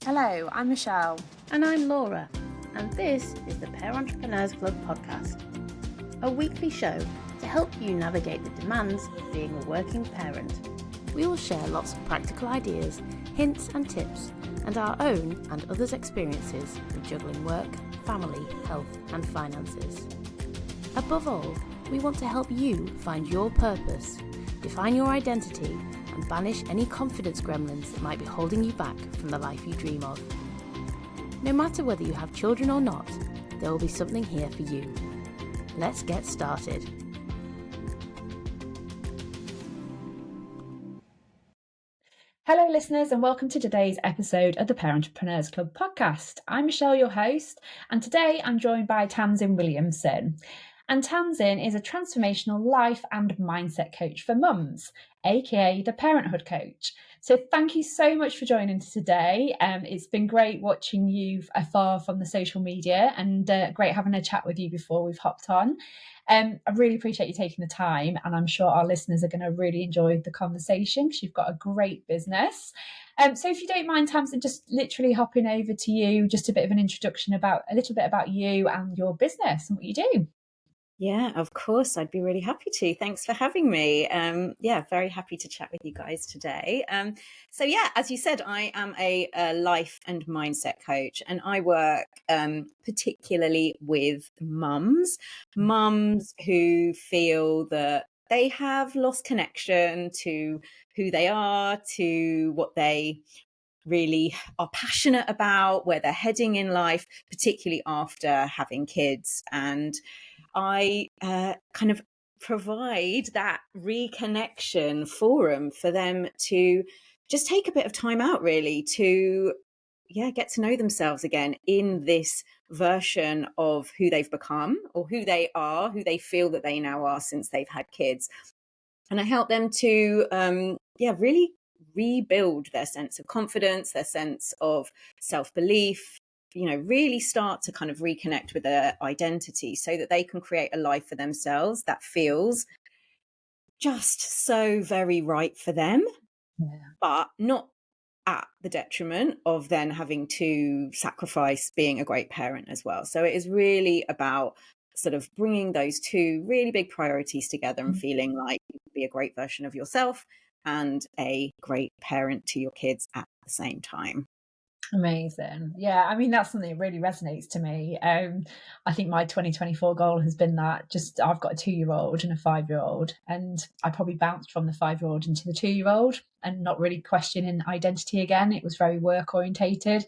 Hello, I'm Michelle. And I'm Laura, and this is the Pair Entrepreneurs Club podcast, a weekly show to help you navigate the demands of being a working parent. We will share lots of practical ideas, hints and tips, and our own and others' experiences with juggling work, family, health and finances. Above all, we want to help you find your purpose, define your identity, and banish any confidence gremlins that might be holding you back from the life you dream of. No matter whether you have children or not, there will be something here for you. Let's get started. Hello, listeners, and welcome to today's episode of the Pair Entrepreneurs Club podcast. I'm Michelle, your host, and today I'm joined by Tamsin Williamson. And Tamsin is a transformational life and mindset coach for mums, aka the Parenthood Coach. So thank you so much for joining us today. It's been great watching you afar from the social media and great having a chat with you before we've hopped on. I really appreciate you taking the time, and I'm sure our listeners are going to really enjoy the conversation because you've got a great business. So if you don't mind, Tamsin, just literally hopping over to you, just a bit of an introduction about a little bit about you and your business and what you do. Yeah, of course. I'd be really happy to. Thanks for having me. Very happy to chat with you guys today. As you said, I am a life and mindset coach, and I work particularly with mums who feel that they have lost connection to who they are, to what they really are passionate about, where they're heading in life, particularly after having kids. And I kind of provide that reconnection forum for them to just take a bit of time out, really, to get to know themselves again in this version of who they've become or who they are, who they feel that they now are since they've had kids. And I help them to really rebuild their sense of confidence, their sense of self-belief, really start to kind of reconnect with their identity so that they can create a life for themselves that feels just so very right for them, but not at the detriment of then having to sacrifice being a great parent as well. So it is really about sort of bringing those two really big priorities together and feeling like you can be a great version of yourself and a great parent to your kids at the same time. Amazing. Yeah, I mean, that's something that really resonates to me. I think my 2024 goal has been that I've got a 2-year-old and a 5-year-old, and I probably bounced from the 5-year-old into the 2-year-old and not really questioning identity again. It was very work orientated.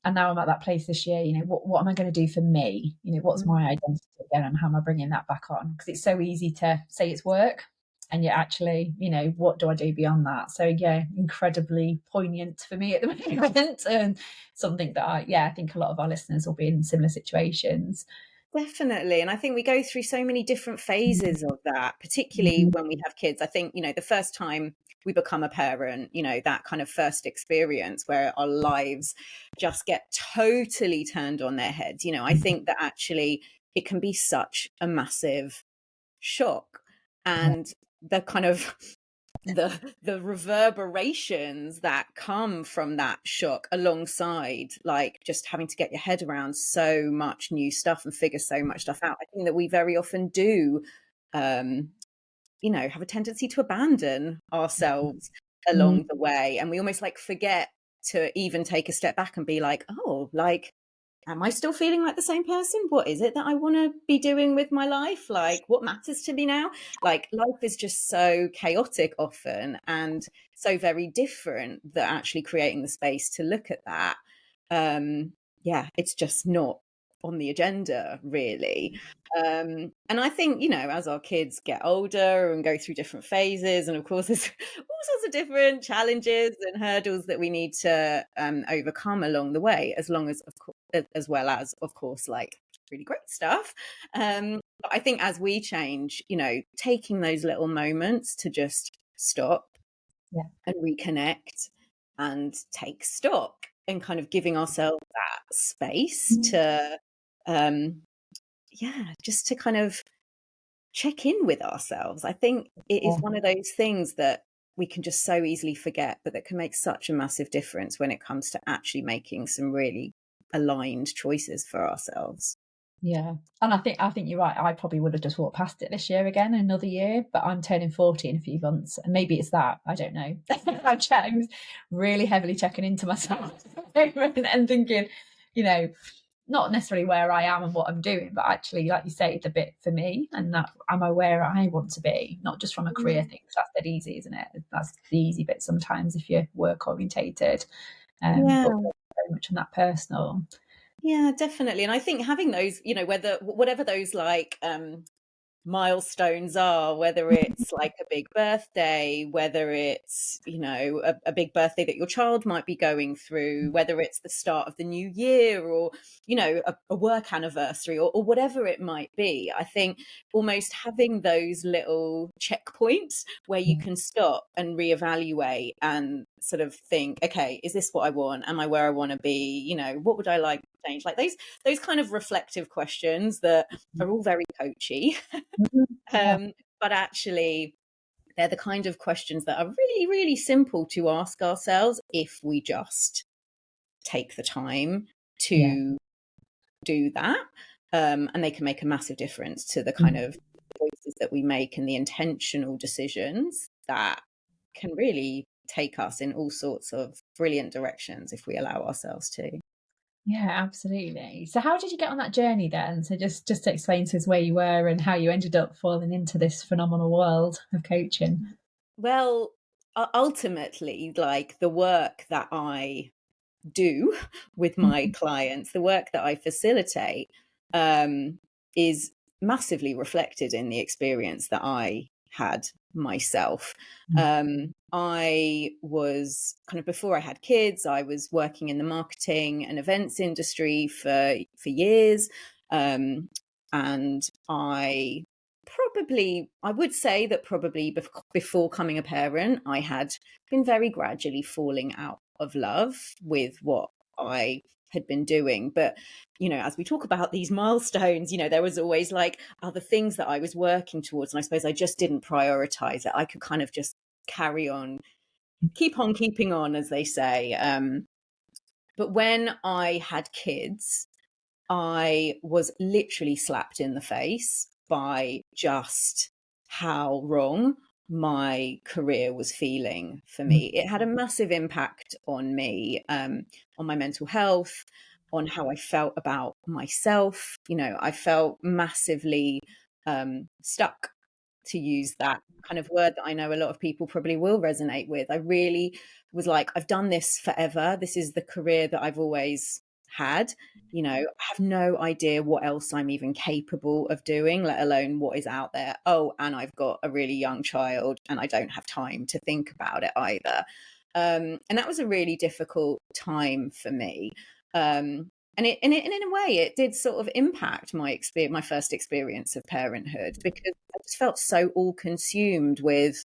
And now I'm at that place this year, what am I going to do for me? What's my identity again, and how am I bringing that back on? Because it's so easy to say it's work, and yet actually, what do I do beyond that? So yeah, incredibly poignant for me at the moment, and something that I think a lot of our listeners will be in similar situations. Definitely. And I think we go through so many different phases of that, particularly when we have kids. I think, the first time we become a parent, that kind of first experience where our lives just get totally turned on their heads. I think that actually it can be such a massive shock. And the kind of the reverberations that come from that shock, alongside like just having to get your head around so much new stuff and figure so much stuff out. I think that we very often do have a tendency to abandon ourselves along the way, and we almost like forget to even take a step back and be like, oh, like, am I still feeling like the same person? What is it that I want to be doing with my life? Like, what matters to me now? Like, life is just so chaotic often and so very different that actually creating the space to look at that, it's just not on the agenda, really. And I think, as our kids get older and go through different phases, and of course there's all sorts of different challenges and hurdles that we need to overcome along the way, as well as, of course, like really great stuff. But I think as we change, taking those little moments to just stop and reconnect and take stock and kind of giving ourselves that space to just to kind of check in with ourselves. I think it is one of those things that we can just so easily forget, but that can make such a massive difference when it comes to actually making some really aligned choices for ourselves. Yeah. And I think you're right. I probably would have just walked past it this year again, another year, but I'm turning 40 in a few months. And maybe it's that. I don't know. I'm really heavily checking into myself and thinking, you know, not necessarily where I am and what I'm doing, but actually, like you say, the bit for me and that am I where I want to be, not just from a career thing, because that's dead easy, isn't it? That's the easy bit sometimes if you're work orientated, Yeah. but very much on that personal. Yeah, definitely. And I think having those, whatever those like milestones are, whether it's like a big birthday, whether it's, a big birthday that your child might be going through, whether it's the start of the new year or, a work anniversary or whatever it might be. I think almost having those little checkpoints where you can stop and reevaluate and sort of think, okay, is this what I want? Am I where I want to be? What would I like to change? Like those kind of reflective questions that are all very coachy. Yeah. But actually, they're the kind of questions that are really, really simple to ask ourselves if we just take the time Yeah. to do that. And they can make a massive difference to the kind Mm. of choices that we make and the intentional decisions that can really take us in all sorts of brilliant directions if we allow ourselves to. Yeah, absolutely. So how did you get on that journey then? So just explain to us where you were and how you ended up falling into this phenomenal world of coaching. Well, ultimately, like the work that I do with my Mhm. clients, the work that I facilitate, um, is massively reflected in the experience that I had myself. I was kind of, before I had kids, I was working in the marketing and events industry for years, and I would say that probably before coming a parent, I had been very gradually falling out of love with what I had been doing. But, as we talk about these milestones, there was always like other things that I was working towards. And I suppose I just didn't prioritize it. I could kind of just carry on, keep on keeping on, as they say. But when I had kids, I was literally slapped in the face by just how wrong my career was feeling for me. It had a massive impact on me, on my mental health, on how I felt about myself. I felt massively stuck, to use that kind of word that I know a lot of people probably will resonate with. I really was like, I've done this forever. This is the career that I've always had. I have no idea what else I'm even capable of doing, let alone what is out there. Oh, and I've got a really young child and I don't have time to think about it either. And that was a really difficult time for me. And in a way, it did sort of impact my first experience of parenthood, because I just felt so all consumed with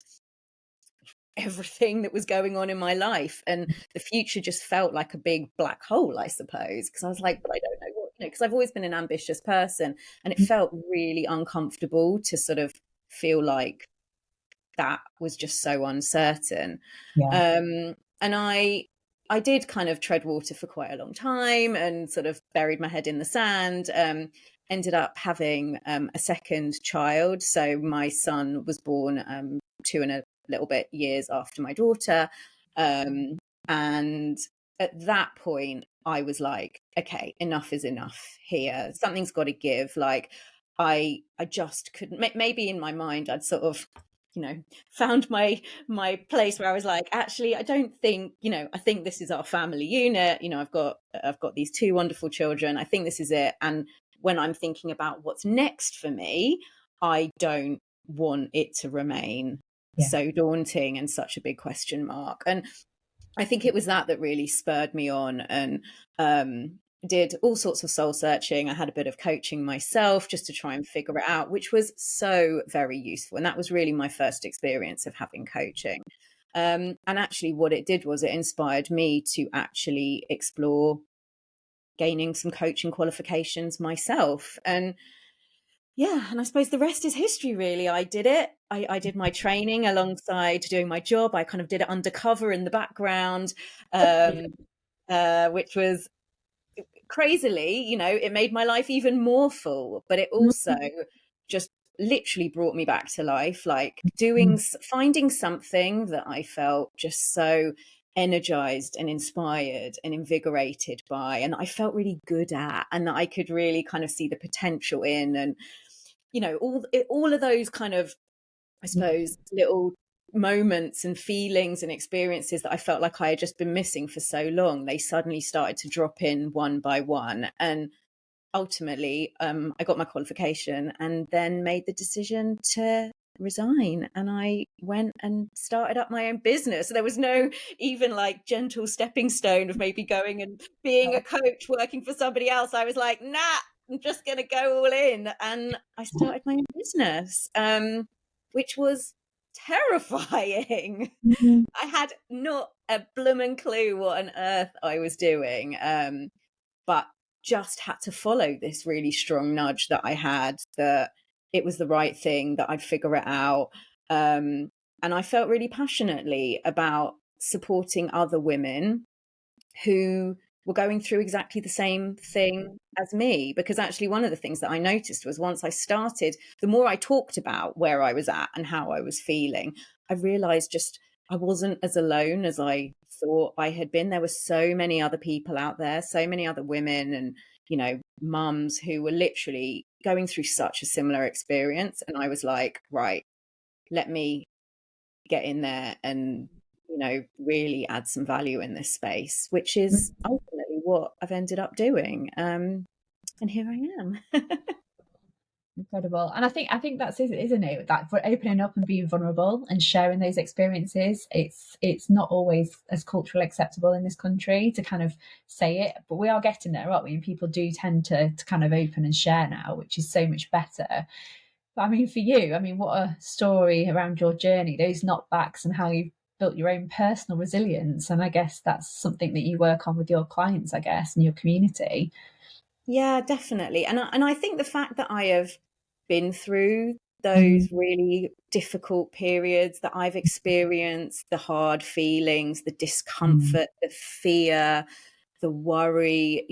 everything that was going on in my life, and the future just felt like a big black hole, I suppose, because I was like, but I don't know what, because I've always been an ambitious person, and it felt really uncomfortable to sort of feel like that was just so uncertain. Yeah. And I did kind of tread water for quite a long time and sort of buried my head in the sand. Ended up having a second child. So my son was born 2 and a little bit years after my daughter. And at that point, I was like, okay, enough is enough here. Something's got to give. Like, I just couldn't. Maybe in my mind, I'd sort of, found my place where I was like, actually, I don't think, I think this is our family unit. I've got these two wonderful children. I think this is it. And when I'm thinking about what's next for me, I don't want it to remain Yeah. so daunting and such a big question mark. And I think it was that really spurred me on, and did all sorts of soul searching. I had a bit of coaching myself just to try and figure it out, which was so very useful. And that was really my first experience of having coaching. And actually what it did was it inspired me to actually explore gaining some coaching qualifications myself. And yeah, and I suppose the rest is history, really. I did it. I did my training alongside doing my job. I kind of did it undercover in the background, which was crazily, it made my life even more full, but it also just literally brought me back to life, like finding something that I felt just so energized and inspired and invigorated by, and I felt really good at, and that I could really kind of see the potential in, and all of those kind of, I suppose, little moments and feelings and experiences that I felt like I had just been missing for so long, they suddenly started to drop in one by one. And ultimately, I got my qualification and then made the decision to resign, and I went and started up my own business. There was no even like gentle stepping stone of maybe going and being a coach working for somebody else. I was like, nah, I'm just going to go all in, and I started my own business, which was terrifying. I had not a bloomin' clue what on earth I was doing, but just had to follow this really strong nudge that I had, that it was the right thing, that I'd figure it out. And I felt really passionately about supporting other women who were going through exactly the same thing as me. Because actually, one of the things that I noticed was, once I started, the more I talked about where I was at and how I was feeling, I realized just I wasn't as alone as I thought I had been. There were so many other people out there, so many other women and, mums who were literally going through such a similar experience. And I was like, right, let me get in there and really add some value in this space, which is ultimately what I've ended up doing. And here I am. Incredible. And I think that's it, isn't it? That for opening up and being vulnerable and sharing those experiences, it's not always as culturally acceptable in this country to kind of say it, but we are getting there, aren't we? And people do tend to kind of open and share now, which is so much better. But I mean, for you, I mean, what a story around your journey, those knockbacks and how you've built your own personal resilience. And I guess that's something that you work on with your clients, I guess, and your community. Yeah, definitely. And I think the fact that I have been through those really difficult periods, that I've experienced the hard feelings, the discomfort, the fear, the worry,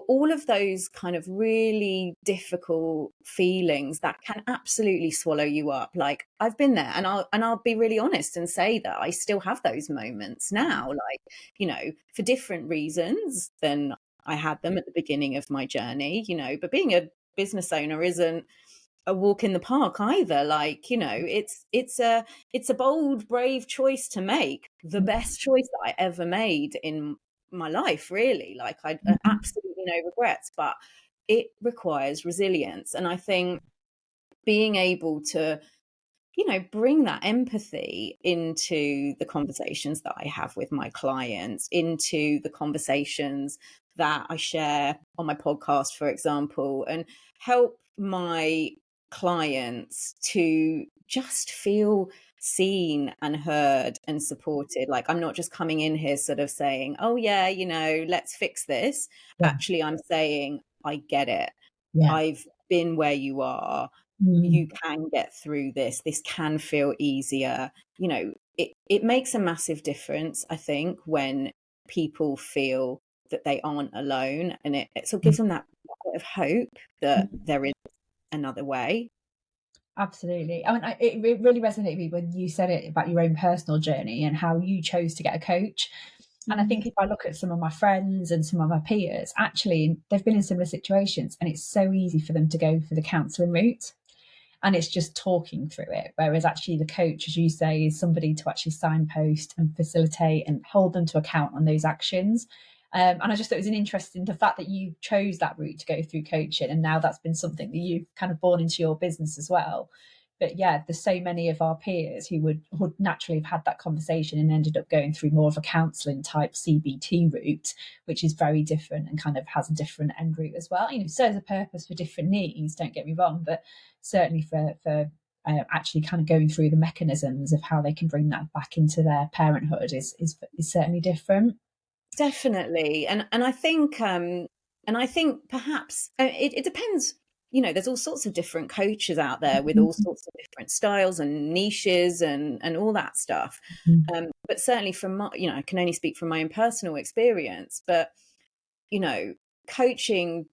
all of those kind of really difficult feelings that can absolutely swallow you up. Like, I've been there, and I'll be really honest and say that I still have those moments now, like, for different reasons than I had them at the beginning of my journey, but being a business owner isn't a walk in the park either. Like, it's a bold, brave choice to make, the best choice that I ever made in my life, really. Like, I absolutely no regrets, but it requires resilience. And I think being able to bring that empathy into the conversations that I have with my clients, into the conversations that I share on my podcast, for example, and help my clients to just feel seen and heard and supported. Like, I'm not just coming in here sort of saying, oh yeah, let's fix this. Yeah. Actually, I'm saying, I get it. Yeah. I've been where you are. You can get through this. This can feel easier. It makes a massive difference, I think, when people feel that they aren't alone, and it sort of gives them that bit of hope that there is another way. Absolutely. I mean, it really resonated with me when you said it about your own personal journey and how you chose to get a coach. And I think if I look at some of my friends and some of my peers, actually, they've been in similar situations, and it's so easy for them to go for the counselling route. And it's just talking through it. Whereas actually the coach, as you say, is somebody to actually signpost and facilitate and hold them to account on those actions. And I just thought it was an interesting, the fact that you chose that route to go through coaching, and now that's been something that you've kind of born into your business as well. But yeah, there's so many of our peers who would naturally have had that conversation and ended up going through more of a counselling type CBT route, which is very different and kind of has a different end route as well. Serves a purpose for different needs, don't get me wrong, but certainly for actually kind of going through the mechanisms of how they can bring that back into their parenthood is certainly different. Definitely. And I think perhaps it depends, there's all sorts of different coaches out there with all sorts of different styles and niches and all that stuff. But certainly from my, I can only speak from my own personal experience, but, coaching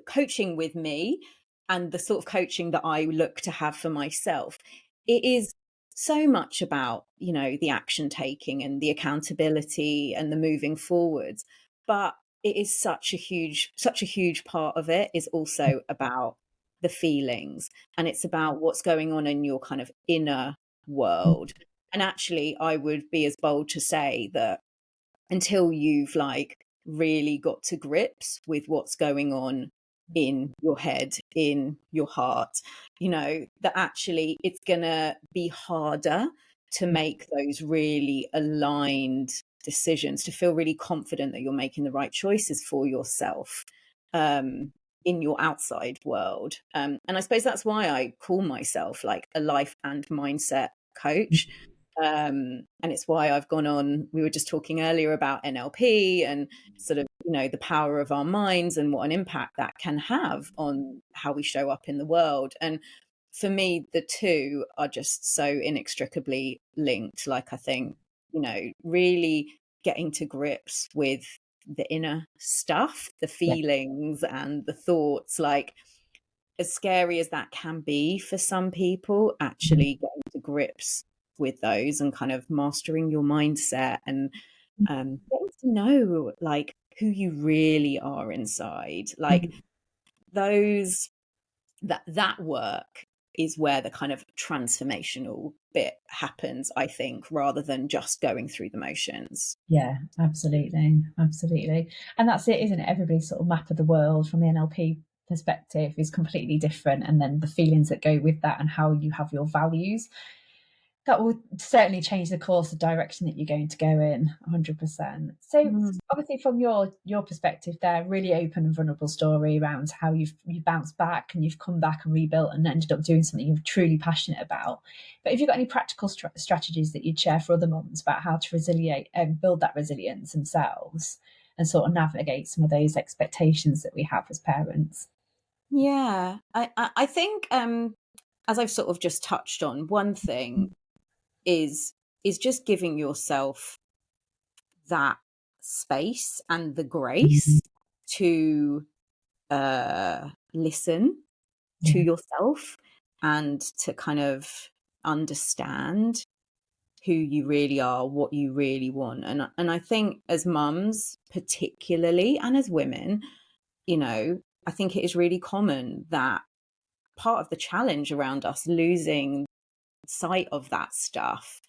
coaching with me and the sort of coaching that I look to have for myself, it is so much about, the action taking and the accountability and the moving forwards. But it is such a huge part of it is also about the feelings, and it's about what's going on in your kind of inner world. And actually, I would be as bold to say that until you've like really got to grips with what's going on in your head, in your heart, that actually it's gonna be harder to make those really aligned decisions, to feel really confident that you're making the right choices for yourself, in your outside world. And I suppose that's why I call myself like a life and mindset coach. And it's why I've gone on. We were just talking earlier about NLP and sort of, the power of our minds and what an impact that can have on how we show up in the world. And for me, the two are just so inextricably linked. Like, I think, really getting to grips with the inner stuff, the Yeah. feelings and the thoughts, like, as scary as that can be for some people, actually getting to grips with those and kind of mastering your mindset and getting to know like who you really are inside, like those that work is where the kind of transformational bit happens, I think, rather than just going through the motions. Yeah, absolutely. Absolutely. And that's it, isn't it? Everybody's sort of map of the world from the NLP perspective is completely different. And then the feelings that go with that and how you have your values, that will certainly change the course of direction that you're going to go in 100%. So Mm. obviously from your perspective there, really open and vulnerable story around how you bounced back and you've come back and rebuilt and ended up doing something you're truly passionate about. But have you got any practical strategies that you'd share for other mums about how to resiliate and build that resilience themselves and sort of navigate some of those expectations that we have as parents? Yeah, I think as I've sort of just touched on, one thing is just giving yourself that space and the grace to listen to Yeah. yourself and to kind of understand who you really are, what you really want. And I think as mums particularly, and as women, I think it is really common that part of the challenge around us losing sight of that stuff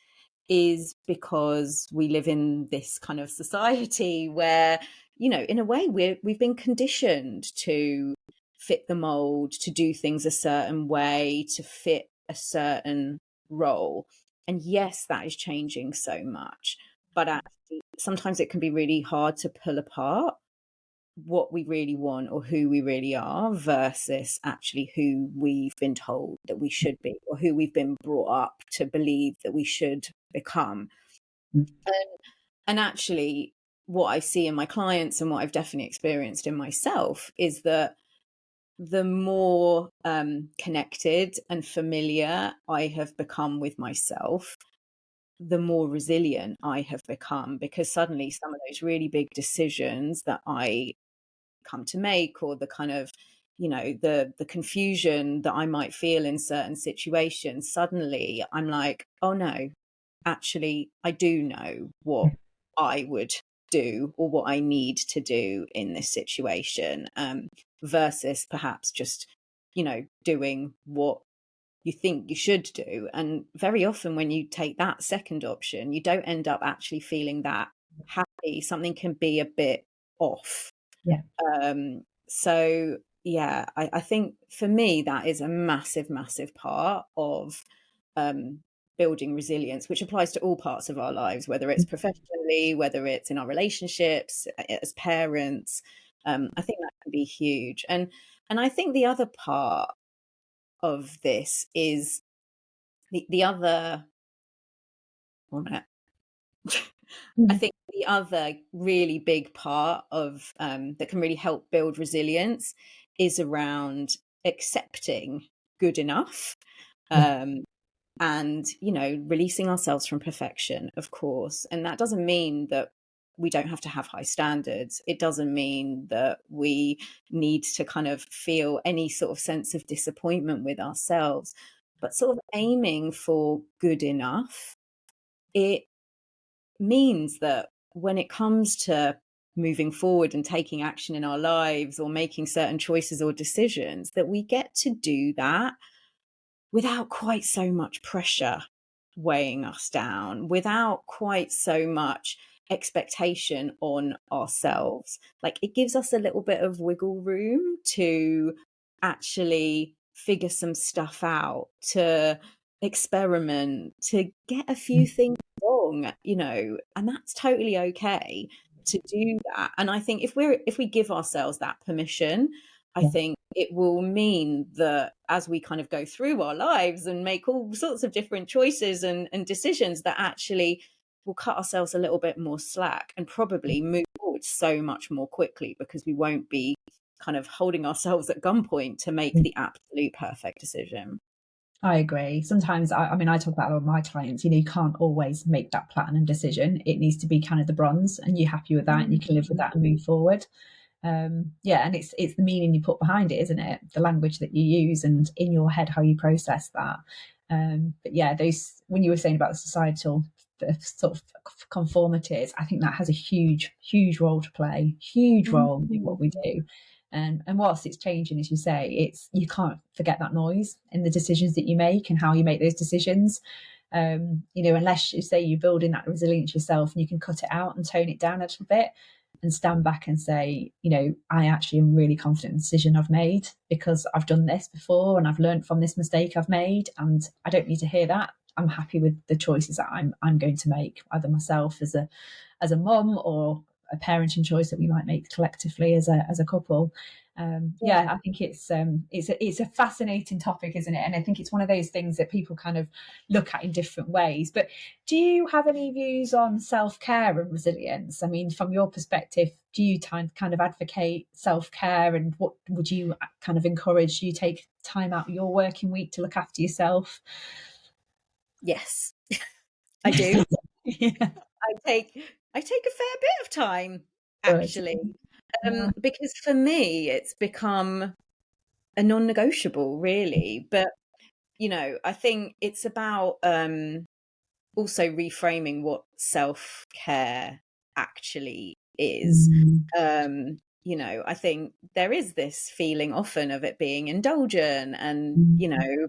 is because we live in this kind of society where, in a way we've been conditioned to fit the mold, to do things a certain way, to fit a certain role. And yes, that is changing so much, but actually sometimes it can be really hard to pull apart what we really want or who we really are versus actually who we've been told that we should be or who we've been brought up to believe that we should become. And actually, what I see in my clients and what I've definitely experienced in myself is that the more connected and familiar I have become with myself, the more resilient I have become, because suddenly some of those really big decisions that I come to make, or the kind of, the confusion that I might feel in certain situations, suddenly I'm like, oh no, actually I do know what I would do or what I need to do in this situation, versus perhaps just, doing what you think you should do. And very often when you take that second option, you don't end up actually feeling that happy. Something can be a bit off. Yeah. So yeah, I think for me that is a massive, massive part of building resilience, which applies to all parts of our lives, whether it's professionally, whether it's in our relationships, as parents. I think that can be huge. And I think the other part of this is the other. One minute. I think the other really big part of that can really help build resilience is around accepting good enough, Yeah. and, releasing ourselves from perfection, of course. And that doesn't mean that we don't have to have high standards. It doesn't mean that we need to kind of feel any sort of sense of disappointment with ourselves, but sort of aiming for good enough. It means that when it comes to moving forward and taking action in our lives or making certain choices or decisions, that we get to do that without quite so much pressure weighing us down, without quite so much expectation on ourselves. Like, it gives us a little bit of wiggle room to actually figure some stuff out, to experiment, to get a few things wrong, and that's totally okay to do that. And I think if we give ourselves that permission, I Yeah. think it will mean that as we kind of go through our lives and make all sorts of different choices and decisions, that actually will cut ourselves a little bit more slack and probably move forward so much more quickly, because we won't be kind of holding ourselves at gunpoint to make the absolute perfect decision. I agree. Sometimes, I mean, I talk about a lot of my clients, you can't always make that plan and decision. It needs to be kind of the bronze, and you're happy with that and you can live with that and move forward. Yeah, and it's the meaning you put behind it, isn't it? The language that you use and in your head how you process that. But yeah, those, when you were saying about the societal, the sort of conformities, I think that has a huge role to play, huge role in what we do. And whilst it's changing, as you say, it's, you can't forget that noise in the decisions that you make and how you make those decisions. Unless you say you're building that resilience yourself and you can cut it out and tone it down a little bit and stand back and say, I actually am really confident in the decision I've made because I've done this before and I've learned from this mistake I've made, and I don't need to hear that. I'm happy with the choices that I'm going to make, either myself as a mum or a parenting choice that we might make collectively as a couple. Yeah, I think it's a fascinating topic, isn't it? And I think it's one of those things that people kind of look at in different ways. But do you have any views on self-care and resilience? I mean, from your perspective, do you kind of advocate self-care, and what would you kind of encourage? Do you take time out of your working week to look after yourself? Yes, I do. Yeah, I take a fair bit of time, good. actually, Yeah. because for me it's become a non-negotiable, really. But I think it's about also reframing what self-care actually is. Mm, I think there is this feeling often of it being indulgent and, mm,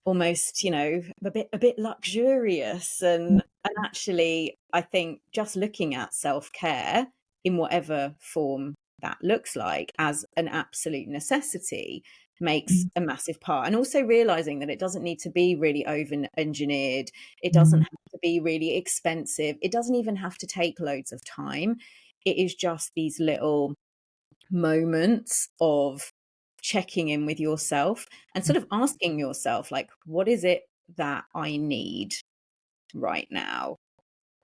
almost, a bit luxurious, and actually I think just looking at self-care in whatever form that looks like as an absolute necessity makes mm, a massive part. And also realizing that it doesn't need to be really over engineered, it doesn't mm, have to be really expensive, it doesn't even have to take loads of time. It is just these little moments of checking in with yourself and sort of asking yourself, like, what is it that I need right now?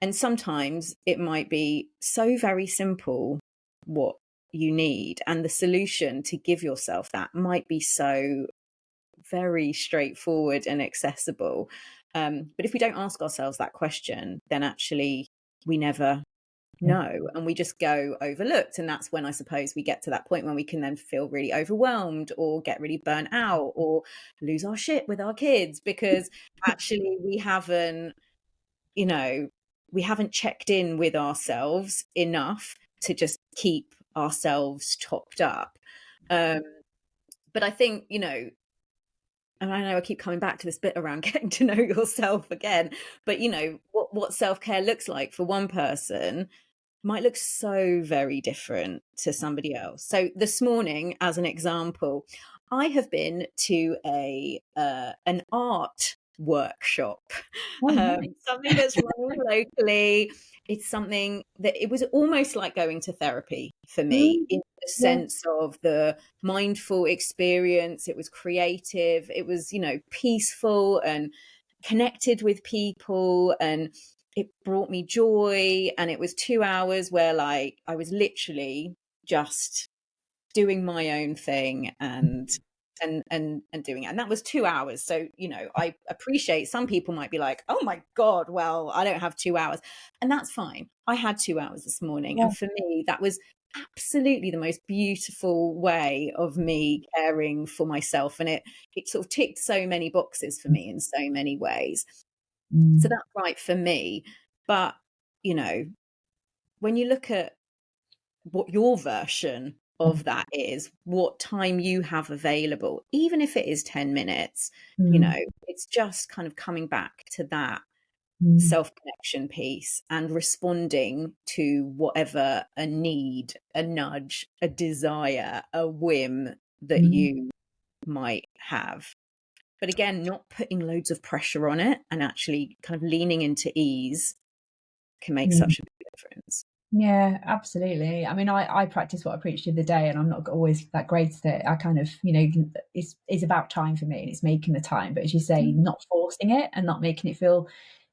And sometimes it might be so very simple what you need, and the solution to give yourself that might be so very straightforward and accessible. But if we don't ask ourselves that question, then actually we never yeah. know, and we just go overlooked. And that's when I suppose we get to that point when we can then feel really overwhelmed or get really burnt out or lose our shit with our kids, because actually you know we haven't checked in with ourselves enough to just keep ourselves topped up. um but I think, and I know I keep coming back to this bit around getting to know yourself again, but what self-care looks like for one person might look so very different to somebody else. So this morning, as an example, I have been to a an art workshop, Oh, nice. something that's running locally. It's something that it was almost like going to therapy for me, Mm, in the yeah. sense of the mindful experience. It was creative. It was, peaceful and connected with people, and it brought me joy. And it was 2 hours where, like, I was literally just doing my own thing and doing it. And that was 2 hours. So, you know, I appreciate some people might be like, oh my God, well, I don't have 2 hours. And that's fine. I had 2 hours this morning. Yeah. And for me, that was absolutely the most beautiful way of me caring for myself. And it sort of ticked so many boxes for me in so many ways. So that's right for me. But, you know, when you look at what your version of that is, what time you have available, even if it is 10 minutes, you know, it's just kind of coming back to that self-connection piece and responding to whatever a need, a nudge, a desire, a whim that you might have. But again, not putting loads of pressure on it and actually kind of leaning into ease can make such a big difference. Yeah, absolutely. I mean, I practice what I preach the other day, and I'm not always that great at it. I kind of, you know, it's about time for me, and it's making the time. But as you say, not forcing it and not making it feel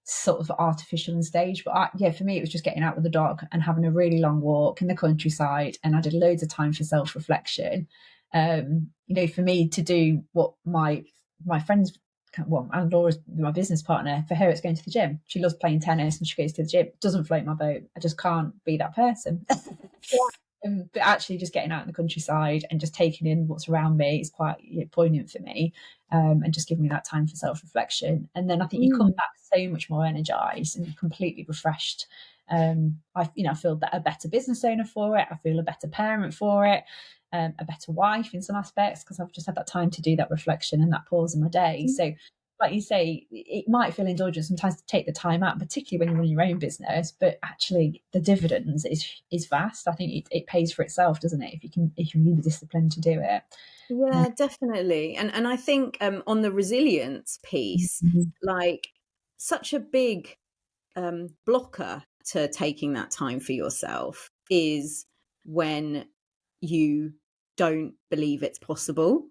sort of artificial and staged. But yeah, for me, it was just getting out with the dog and having a really long walk in the countryside, and I did loads of time for self-reflection. You know, for me to do what my friends, well, and Laura's my business partner, for her it's going to the gym. She loves playing tennis and she goes to the gym. It doesn't float my boat. I just can't be that person. But actually just getting out in the countryside and just taking in what's around me is quite poignant for me, and just giving me that time for self-reflection. And then I think you come back so much more energized and completely refreshed. I feel a better business owner for it. I feel a better parent for it. A better wife in some aspects, because I've just had that time to do that reflection and that pause in my day. So, like you say, it might feel indulgent sometimes to take the time out, particularly when you run your own business. But actually, the dividends is vast. I think it pays for itself, doesn't it? If you really disciplined to do it. Yeah, definitely. And I think on the resilience piece, like such a big blocker to taking that time for yourself is when you don't believe it's possible.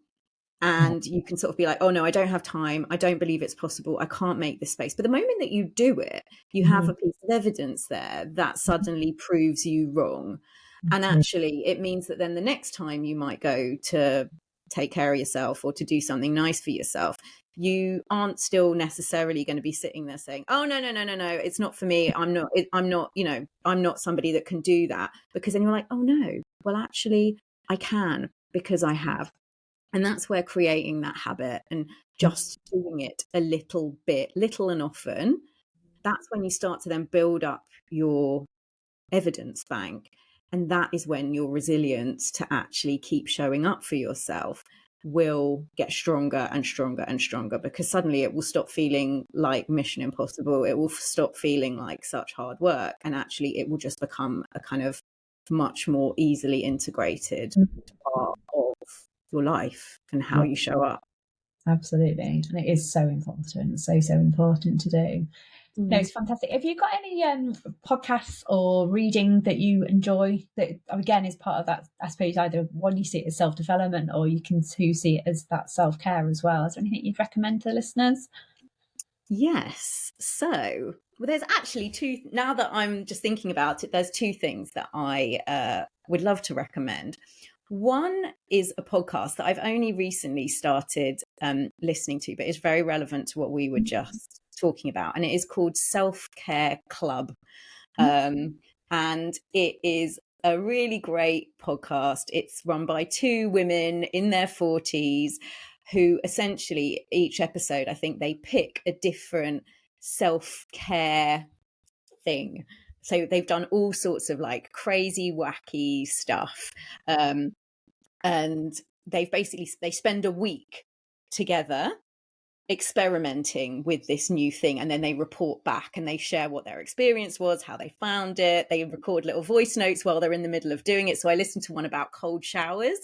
And you can sort of be like, oh no, I don't have time. I don't believe it's possible. I can't make this space. But the moment that you do it, you have a piece of evidence there that suddenly proves you wrong. And actually, it means that then the next time you might go to take care of yourself or to do something nice for yourself, you aren't still necessarily going to be sitting there saying, oh, no, it's not for me. I'm not, you know, I'm not somebody that can do that. Because then you're like, oh no, well, actually, I can because I have. And that's where creating that habit and just doing it a little bit, little and often, that's when you start to then build up your evidence bank. And that is when your resilience to actually keep showing up for yourself will get stronger and stronger and stronger, because suddenly it will stop feeling like mission impossible. It will stop feeling like such hard work. And actually it will just become a kind of much more easily integrated part of your life and how you show up. Absolutely. And it is so important, so important to do. No, it's fantastic. Have you got any podcasts or reading that you enjoy that, again, is part of that, I suppose, either one you see it as self-development or you can see it as that self-care as well? Is there anything you'd recommend to listeners? Yes. So, well, there's actually two, now that I'm just thinking about it, there's two things that I would love to recommend. One is a podcast that I've only recently started listening to, but it's very relevant to what we were just talking about. And it is called Self-Care Club. And it is a really great podcast. It's run by two women in their 40s who essentially each episode, I think they pick a different self-care thing. So they've done all sorts of like crazy, wacky stuff. And they spend a week together experimenting with this new thing, and then they report back and they share what their experience was, how they found it. They record little voice notes while they're in the middle of doing it. So I listened to one about cold showers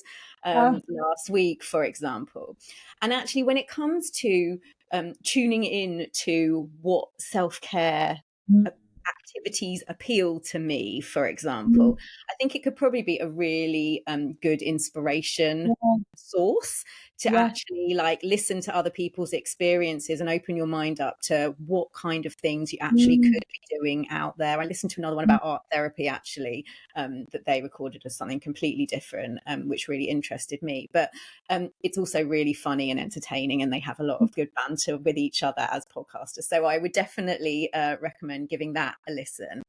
last week, for example. And actually, when it comes to tuning in to what self-care activities appeal to me, for example, I think it could probably be a really good inspiration source to actually like listen to other people's experiences and open your mind up to what kind of things you actually could be doing out there. I listened to another one about art therapy actually, that they recorded as something completely different, which really interested me. But it's also really funny and entertaining, and they have a lot of good banter with each other as podcasters. So I would definitely recommend giving that a listen.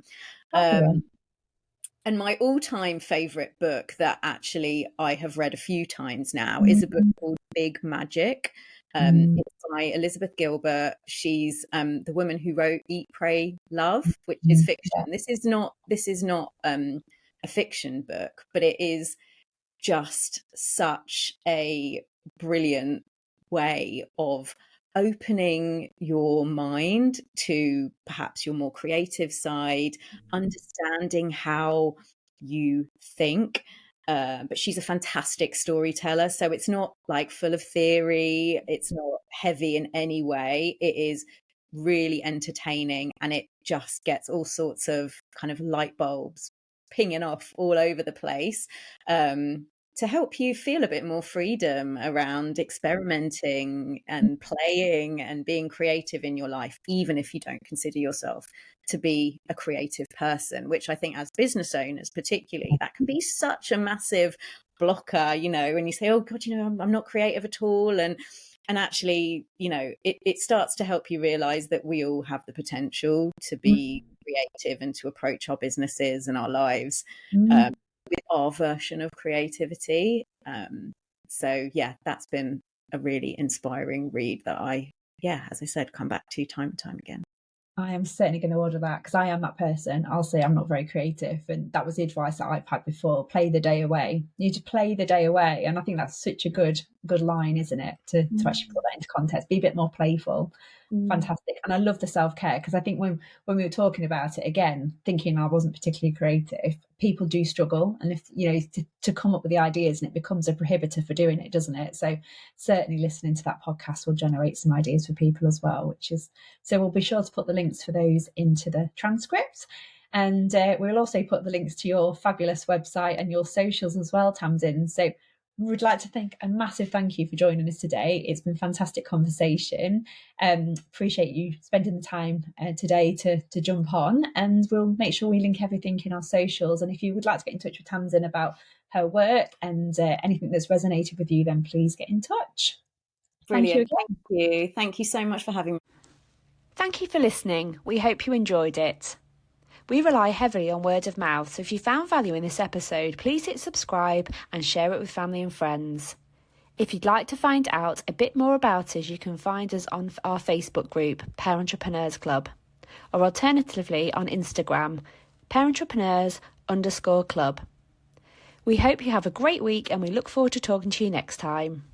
And my all-time favorite book that actually I have read a few times now is a book called Big Magic. It's by Elizabeth Gilbert. She's the woman who wrote Eat, Pray, Love, which is fiction. This is not a fiction book, but it is just such a brilliant way of opening your mind to perhaps your more creative side, understanding how you think. But she's a fantastic storyteller. So it's not like full of theory. It's not heavy in any way. It is really entertaining, and it just gets all sorts of kind of light bulbs pinging off all over the place. To help you feel a bit more freedom around experimenting and playing and being creative in your life, even if you don't consider yourself to be a creative person, which I think as business owners, particularly, that can be such a massive blocker, you know, when you say, oh God, you know, I'm not creative at all. And actually, you know, it starts to help you realize that we all have the potential to be creative and to approach our businesses and our lives with our version of creativity. So yeah, that's been a really inspiring read that I, as I said, come back to time and time again. I am certainly going to order that, because I am that person. I'll say I'm not very creative, and that was the advice that I've had before. Play the day away. You need to play the day away, and I think that's such a good line, isn't it? To actually put that into context, be a bit more playful. Fantastic. And I love the self-care, because I think when we were talking about it, again, thinking I wasn't particularly creative, people do struggle, and if you know, to come up with the ideas, and it becomes a prohibitor for doing it, doesn't it? So certainly listening to that podcast will generate some ideas for people as well, which is, so we'll be sure to put the links for those into the transcript. And we'll also put the links to your fabulous website and your socials as well, Tamsin. So we would like to thank a massive thank you for joining us today. It's been a fantastic conversation. Appreciate you spending the time today to jump on, and we'll make sure we link everything in our socials. And if you would like to get in touch with Tamsin about her work and anything that's resonated with you, then please get in touch. Brilliant. Thank you so much for having me. Thank you for listening. We hope you enjoyed it. We rely heavily on word of mouth, so if you found value in this episode, please hit subscribe and share it with family and friends. If you'd like to find out a bit more about us, you can find us on our Facebook group, Parentrepreneurs Club, or alternatively on Instagram, Parentrepreneurs_club. We hope you have a great week, and we look forward to talking to you next time.